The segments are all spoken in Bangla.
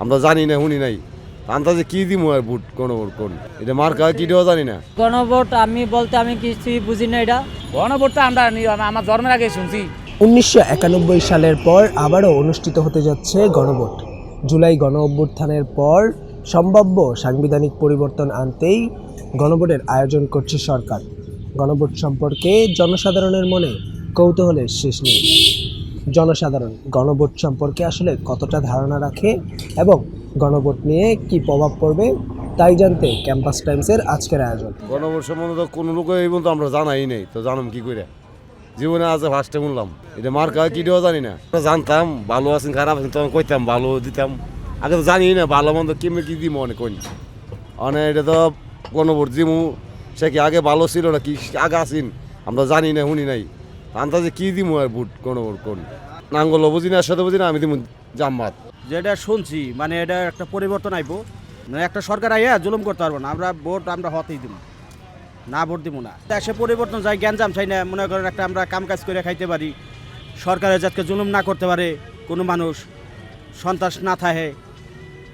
আমরা জানি না, শুনি নাই। আন্দাজে কি দিব আর ভোট গণভোট কোন এটা মার্কা কিটাও জানি না। গণভোট আমি বলতে আমি কিছুই বুঝি না। এটা গণভোট তো আমরা আমার জন্মের আগে শুনছি। 1991 সালের পর আবারও অনুষ্ঠিত হতে যাচ্ছে গণভোট। জুলাই গণ অভ্যুত্থানের পর সম্ভাব্য সাংবিধানিক পরিবর্তন আনতেই গণভোটের আয়োজন করছে সরকার। গণভোট সম্পর্কে জনসাধারণের মনে কৌতূহলের শেষ নেই। জনসাধারণ গণভোট সম্পর্কে আসলে কতটা ধারণা রাখে এবং গণভোট নিয়ে কি প্রভাব পড়বে তাই জানতে ক্যাম্পাস টাইমসের আজকের আয়োজন। গণভোট সম্বন্ধে তো কোনো লোক এই পর্যন্ত আমরা জানাই নেই, তো জানাম কি করে? জীবনে আজ ফার্স্টে শুনলাম। এটা মার্কা কিটাও জানি না। জানতাম ভালো আছেন খারাপ আছেন তখন কইতাম, ভালো দিতাম। আগে তো জানি না ভালো মন্দ কেমনি কি দিব মনে করি। মানে এটা তো গণভোট দিমু, সে কি আগে ভালো ছিল না কি আগে আসিন আমরা জানি না, শুনি নাই। আন্দাজে কি দিব আর ভোট গণভোট কোন নাঙ্গল বুঝি না, সাথে বুঝি না, আমি দিব জামাত। যেটা শুনছি মানে এটা একটা পরিবর্তন আইব, মানে একটা সরকার আইয়া জুলুম করতে পারবো না। আমরা ভোট আমরা হতেই দিব না, ভোট দিব না। দেশে পরিবর্তন চাই, জ্ঞানজাম চাই না। মনে করেন একটা আমরা কাম কাজ করে খাইতে পারি, সরকারের যাতে জুলুম না করতে পারে, কোনো মানুষ সন্ত্রাস না থাকে,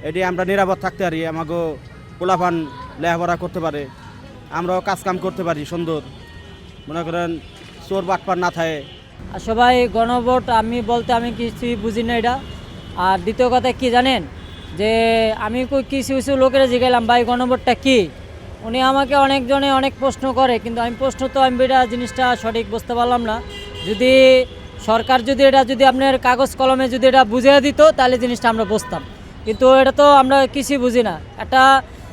এটি আমরা নিরাপদ থাকতে পারি। আমাকে পোলাপান লেখাপড়া করতে পারে, আমরাও কাজ কাম করতে পারি সুন্দর। মনে করেন চোর বাটপার না থাকে। আর সবাই গণভোট আমি বলতে আমি কিছুই বুঝি না। এটা আর দ্বিতীয় কথা কি জানেন, যে আমি কিছু কিছু লোকেরা জিজ্ঞাসলাম ভাই গণভোটটা কি, উনি আমাকে অনেকজনে অনেক প্রশ্ন করে, কিন্তু আমি প্রশ্ন তো আমি এটা জিনিসটা সঠিক বুঝতে পারলাম না। যদি সরকার যদি এটা যদি আপনার কাগজ কলমে যদি এটা বুঝিয়ে দিত তাহলে জিনিসটা আমরা বুঝতাম, কিন্তু এটা তো আমরা কিছুই বুঝি না। একটা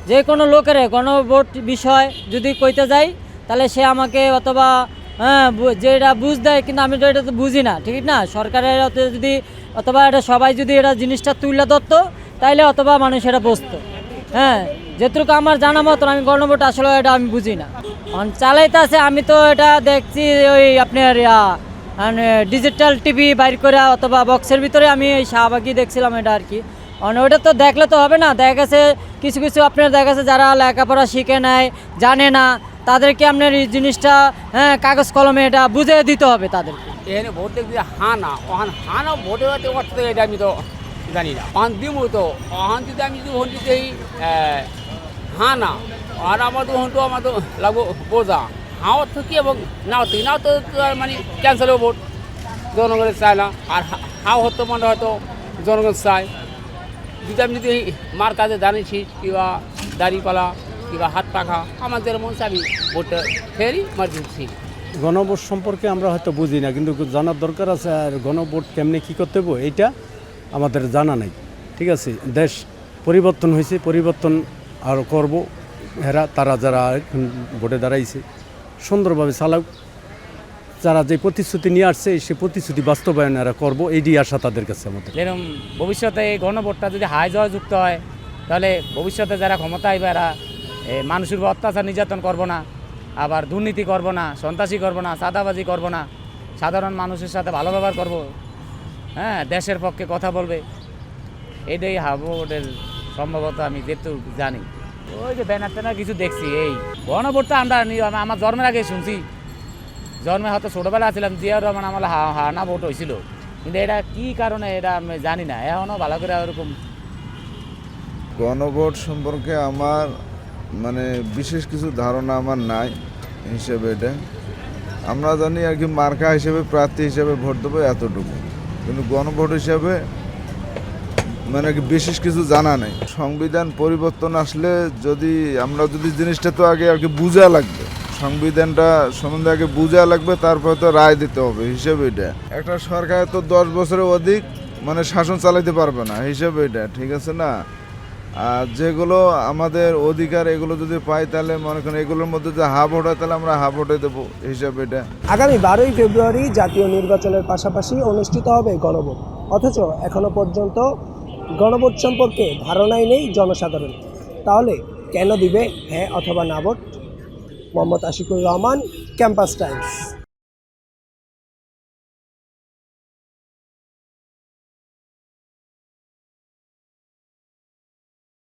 যে কোনো লোকের গণভোট বিষয় যদি কইতে যাই তাহলে সে আমাকে অথবা যে এটা বুঝ দেয়, কিন্তু আমি তো এটা তো বুঝি না, ঠিক না? সরকারের যদি অথবা এটা সবাই যদি এটা জিনিসটা তুলে ধরতো তাইলে অথবা মানুষ এটা বুঝতো। যেটুকু আমার জানা মতন আমি গণভোট আসলে এটা আমি বুঝি না। চালাইতে আছে আমি তো এটা দেখছি ওই আপনার ডিজিটাল টিভি বাইর করে অথবা বক্সের ভিতরে আমি এই শাহবাগি দেখছিলাম এটা আর কি। ওটা তো দেখলে তো হবে না। দেখা গেছে কিছু কিছু আপনার দেখা গেছে যারা লেখাপড়া শিখে নেয়, জানে না, তাদেরকে আপনার এই জিনিসটা কাগজ কলমে এটা বুঝিয়ে দিতে হবে তাদেরকে। এখানে ভোট দেখছি হানা ওখান হানা ভোটের অর্থ এটা আমি তো জানি না। পান দিব তো ওখান যদি আমি যদি ভোট দিতে হানা আর আমার তো হন্টু আমার তো লাগবো বোঝা হাঁ অর্থ কি এবং নাও থেকে নাও তো মানে ক্যান্সেল হবে ভোট, জনগণের চায় না। আর হাও হতো মানে হয়তো জনগণ চায়। যদি আমি যদি মার কাজে জানিছি কিংবা দাড়িপালা কিংবা হাত পাখা আমাদের মন চাবি ভোটটা ফেরি মার দিচ্ছি। গণভোট সম্পর্কে আমরা হয়তো বুঝি না, কিন্তু জানার দরকার আছে। আর গণভোট কেমনে কী করতে হবে এইটা আমাদের জানা নাই, ঠিক আছে? দেশ পরিবর্তন হয়েছে, পরিবর্তন আরও করব। তারা যারা ভোটে দাঁড়াইছে সুন্দরভাবে চালাক, যারা যে প্রতিশ্রুতি নিয়ে আসছে সে প্রতিশ্রুতি বাস্তবায়ন এরা করবো, এইটি আশা তাদের কাছে আমাদের। যেরকম ভবিষ্যতে এই গণভোটটা যদি হাই জয় যুক্ত হয় তাহলে ভবিষ্যতে যারা ক্ষমতা আইবে এরা মানুষের উপর অত্যাচার নির্যাতন করবো না, আবার দুর্নীতি করবো না, সন্ত্রাসী করবো না, চাঁদাবাজি করবো না, সাধারণ মানুষের সাথে ভালো ব্যবহার করবো, দেশের পক্ষে কথা বলবে। এটাই ভোটের সম্ভবত আমি যেটুকু জানি। ওই যে ব্যানার ট্যানার কিছু দেখছি। এই গণভোটটা আমরা আমার জন্মের আগে শুনছি। জন্মে হয়তো ছোটোবেলা ছিলাম, জিয়াউর রহমান আমার হানা ভোট হয়েছিল, কিন্তু এটা কী কারণে এটা আমি জানি না এখনও ভালো করে। ওরকম গণভোট সম্পর্কে আমার মানে বিশেষ কিছু ধারণা আমার নাই হিসেবে। এটা আমরা জানি আর কি মার্কা হিসেবে প্রার্থী হিসেবে ভোট দেবো এতটুকু, কিন্তু গণভোট হিসেবে মানে বিশেষ কিছু জানা নেই। সংবিধান পরিবর্তন আসলে আমরা জিনিসটা তো আগে আর কি বোঝা লাগবে, সংবিধানটা সম্বন্ধে আগে বোঝা লাগবে, তারপরে তো রায় দিতে হবে হিসেবে। এটা একটা সরকার তো 10 বছরের অধিক মানে শাসন চালাইতে পারবে না হিসেবে এটা, ঠিক আছে না? আর যেগুলো আমাদের অধিকার এগুলো যদি পাই তাহলে মনে করেন এগুলোর মধ্যে যে হাফ ভোট হয় তাহলে আমরা হাফ ভোটে দেবো হিসাবে। এটা আগামী 12ই ফেব্রুয়ারি জাতীয় নির্বাচনের পাশাপাশি অনুষ্ঠিত হবে গণভোট, অথচ এখনো পর্যন্ত গণভোট সম্পর্কে ধারণাই নেই জনসাধারণ। তাহলে কেন দিবে হ্যাঁ অথবা না vote? Mohammad Ashikur Rahman, campus Times.